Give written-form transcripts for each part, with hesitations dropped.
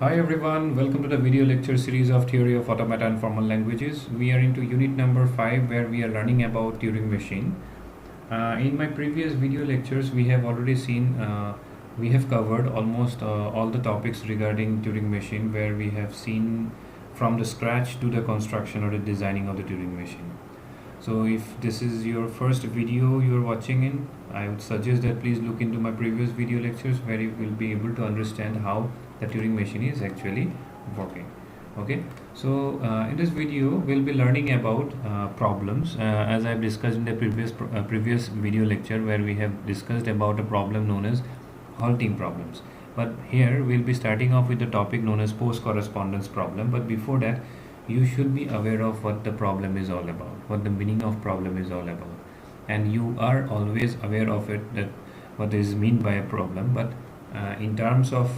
Hi everyone, welcome to the video lecture series of Theory of Automata and Formal Languages. We are into unit number 5 where we are learning about Turing machine. In my previous video lectures we have already seen, we have covered almost all the topics regarding Turing machine where we have seen from the scratch to the construction or the designing of the Turing machine. So if this is your first video you are watching in, I would suggest that please look into my previous video lectures where you will be able to understand how the Turing machine is actually working. Okay, so in this video we'll be learning about problems, as I've discussed in the previous video lecture where we have discussed about a problem known as halting problems. But here we'll be starting off with the topic known as post correspondence problem. But before that, you should be aware of what the problem is all about, what the meaning of problem is all about, and you are always aware of it, that what is meant by a problem. But in terms of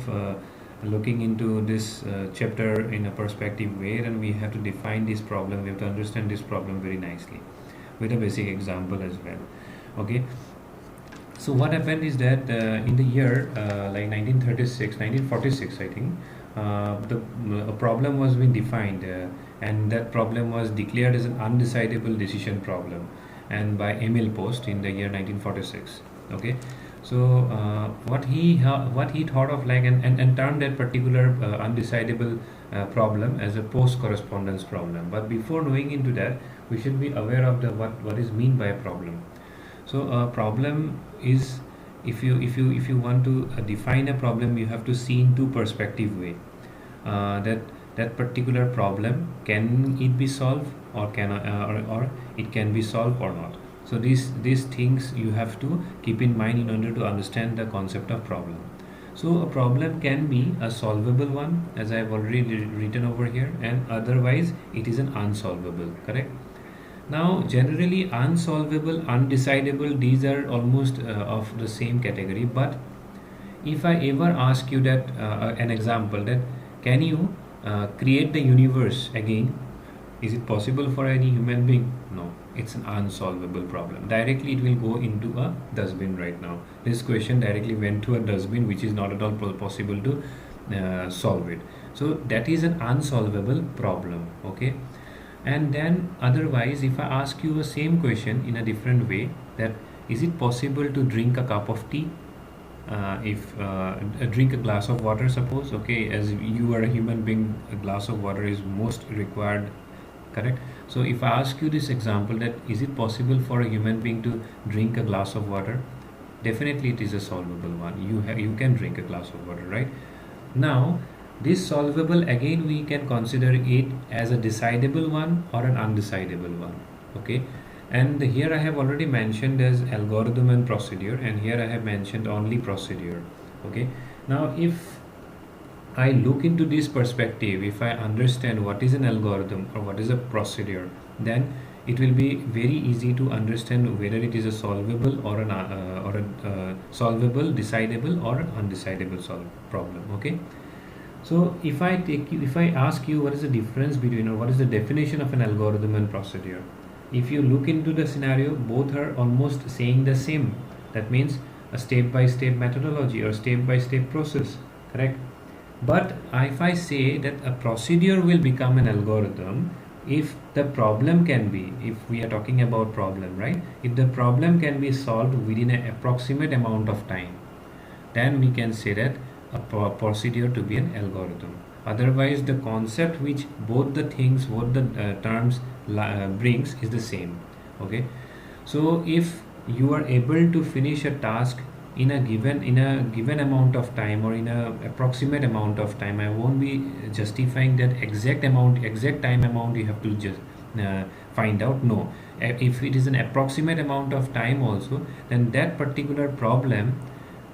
looking into this chapter in a perspective way, then we have to define this problem, we have to understand this problem very nicely with a basic example as well. Okay, so what happened is that in the year like 1946 I think, a problem was being defined, and that problem was declared as an undecidable decision problem, and by Emil Post in the year 1946. Okay, so what he thought of, like, and termed that particular undecidable problem as a post correspondence problem. But before knowing into that, we should be aware of the what is mean by a problem. So a problem is, if you want to define a problem, you have to see in two perspective way. That particular problem, can it be solved, or can or it can be solved or not. So these things you have to keep in mind in order to understand the concept of problem. So a problem can be a solvable one, as I have already written over here, and otherwise it is an unsolvable. Correct? Now, generally, unsolvable, undecidable, these are almost of the same category. But if I ever ask you that an example, that can you create the universe again? Is it possible for any human being? No, it's an unsolvable problem. Directly, it will go into a dustbin right now. This question directly went to a dustbin, which is not at all possible to solve it. So that is an unsolvable problem. Okay. And then otherwise, if I ask you the same question in a different way, that is it possible to drink a cup of tea, if drink a glass of water, suppose. Okay, as you are a human being, a glass of water is most required. Correct? So if I ask you this example, that is it possible for a human being to drink a glass of water, definitely it is a solvable one. You can drink a glass of water, right? Now this solvable, again we can consider it as a decidable one or an undecidable one. Okay, and here I have already mentioned as algorithm and procedure, and here I have mentioned only procedure. Okay, now if I look into this perspective, if I understand what is an algorithm or what is a procedure, then it will be very easy to understand whether it is a solvable or a solvable, decidable, or undecidable problem. Okay, so if I ask you what is the difference between, or what is the definition of an algorithm and procedure, if you look into the scenario, both are almost saying the same. That means a step-by-step methodology or step-by-step process, correct? But if I say that a procedure will become an algorithm, if the problem can be, if we are talking about problem, right? If the problem can be solved within an approximate amount of time, then we can say that a procedure to be an algorithm. Otherwise, the concept which both the things, both the terms brings is the same. Okay, so if you are able to finish a task in a given amount of time, or in a approximate amount of time, I won't be justifying that exact time amount you have to just find out. No, if it is an approximate amount of time also, then that particular problem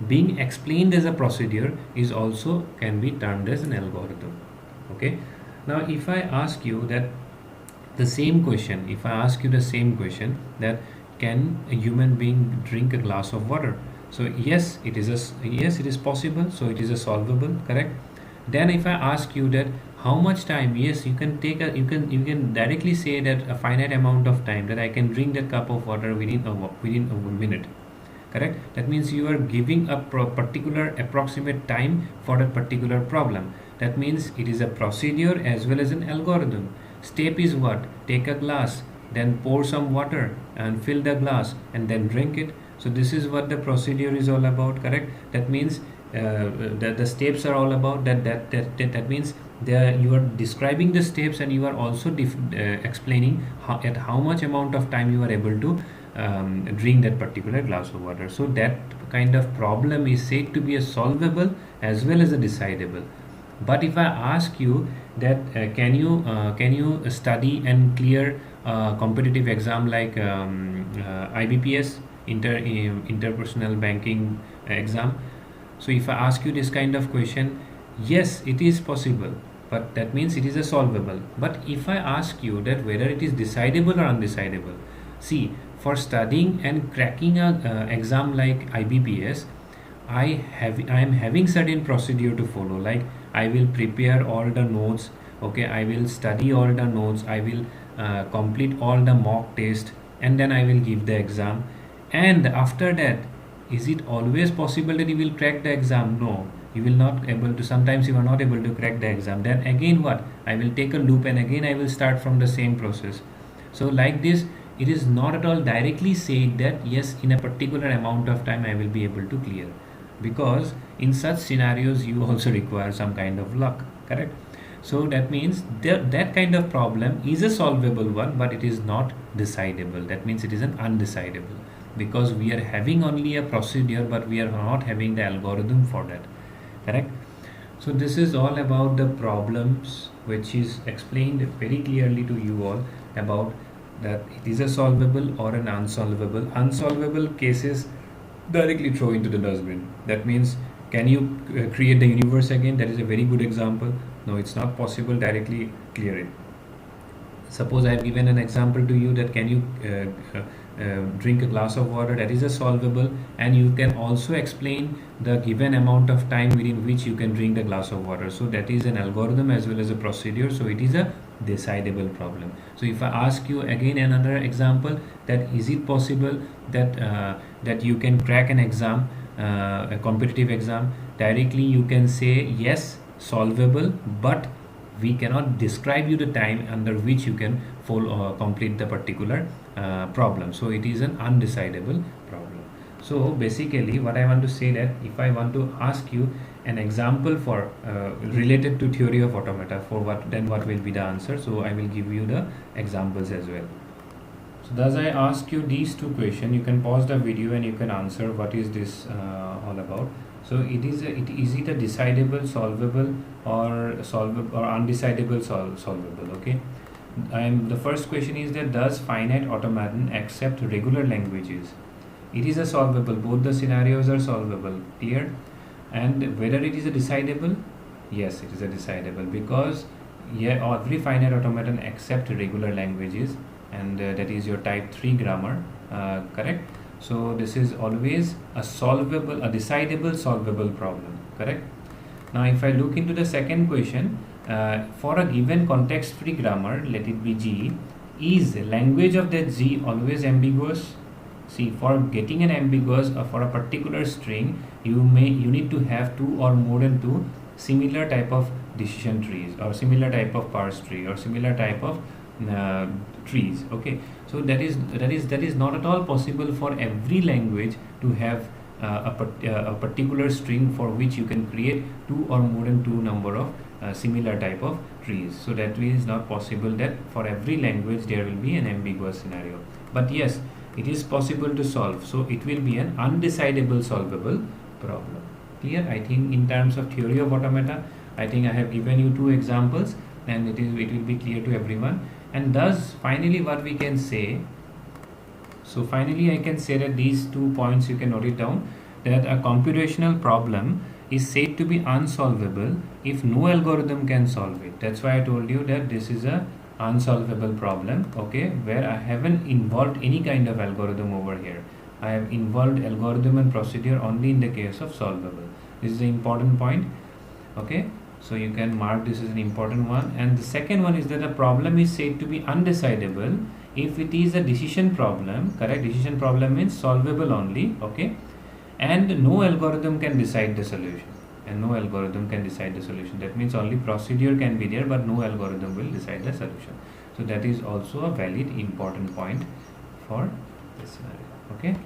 being explained as a procedure is also can be termed as an algorithm. Okay, now if I ask you that the same question, if I ask you the same question, that can a human being drink a glass of water, so yes, it is possible, so it is a solvable. Correct? Then if I ask you that how much time, yes, you can you can directly say that a finite amount of time, that I can drink that cup of water within a minute. Correct? That means you are giving a particular approximate time for a particular problem. That means it is a procedure as well as an algorithm. Step is what? Take a glass, then pour some water and fill the glass and then drink it. So this is what the procedure is all about, correct? That means the steps are all about that means you are describing the steps, and you are also explaining at how much amount of time you are able to drink that particular glass of water. So that kind of problem is said to be a solvable as well as a decidable. But if I ask you that can you study and clear competitive exam like IBPS, interpersonal banking exam? So if I ask you this kind of question, yes, it is possible, but that means it is a solvable. But if I ask you that whether it is decidable or undecidable, see, for studying and cracking a exam like IBPS, I am having certain procedure to follow. Like I will prepare all the notes. Okay, I will study all the notes. I will complete all the mock test, and then I will give the exam. And after that, is it always possible that you will crack the exam? No, you will not able to. Sometimes you are not able to crack the exam. Then again what? I will take a loop and again I will start from the same process. So like this, it is not at all directly said that yes, in a particular amount of time I will be able to clear, because in such scenarios you also require some kind of luck, correct? So that means that kind of problem is a solvable one, but it is not decidable. That means it is an undecidable, because we are having only a procedure but we are not having the algorithm for that, correct? So this is all about the problems which is explained very clearly to you all about that it is a solvable or an unsolvable cases directly throw into the dustbin. That means, can you create the universe again? That is a very good example. No, it's not possible. Directly clear it. Suppose I have given an example to you that can you drink a glass of water? That is a solvable, and you can also explain the given amount of time within which you can drink the glass of water. So that is an algorithm as well as a procedure. So it is a decidable problem. So if I ask you again another example, that is it possible that that you can crack an exam, a competitive exam? Directly you can say yes, solvable, but we cannot describe you the time under which you can complete the particular problem. So it is an undecidable problem. So basically what I want to say, that if I want to ask you an example for related to theory of automata, for what will be the answer? So I will give you the examples as well. So thus I ask you these two questions. You can pause the video and you can answer what is this all about. So is it a decidable, solvable, or undecidable solvable? Okay. The first question is that does finite automaton accept regular languages? It is a solvable. Both the scenarios are solvable. Clear? And whether it is a decidable? Yes, it is a decidable, because every finite automaton accept regular languages, and that is your type 3 grammar, correct? So this is always a decidable, solvable problem, correct? Now if I look into the second question, for a given context-free grammar, let it be G, is language of that G always ambiguous? See, for getting an ambiguous for a particular string, you need to have two or more than two similar type of decision trees, or similar type of parse tree, or similar type of trees. Okay, so that is not at all possible for every language to have a particular string for which you can create two or more than two number of similar type of trees. So that is not possible that for every language there will be an ambiguous scenario. But yes, it is possible to solve. So it will be an undecidable solvable problem. Clear? I think in terms of theory of automata, I think I have given you two examples, and it will be clear to everyone. And thus finally what we can say, so finally I can say that these 2 points you can note it down, that a computational problem is said to be unsolvable if no algorithm can solve it. That's why I told you that this is a unsolvable problem, okay, where I haven't involved any kind of algorithm over here. I have involved algorithm and procedure only in the case of solvable. This is the important point, okay. So you can mark this as an important one. And the second one is that a problem is said to be undecidable if it is a decision problem, correct? Decision problem means solvable only, okay, and no algorithm can decide the solution. and no algorithm can decide the solution. That means only procedure can be there, but no algorithm will decide the solution. So that is also a valid important point for this scenario. Okay,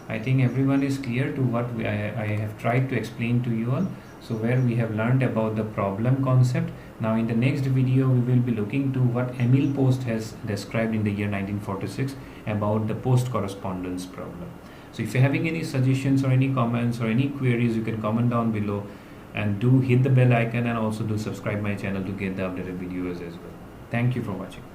I think everyone is clear to what I have tried to explain to you all. So where we have learned about the problem concept. Now in the next video we will be looking to what Emil Post has described in the year 1946 about the post correspondence problem. So if you're having any suggestions or any comments or any queries, you can comment down below, and do hit the bell icon and also do subscribe my channel to get the updated videos as well. Thank you for watching.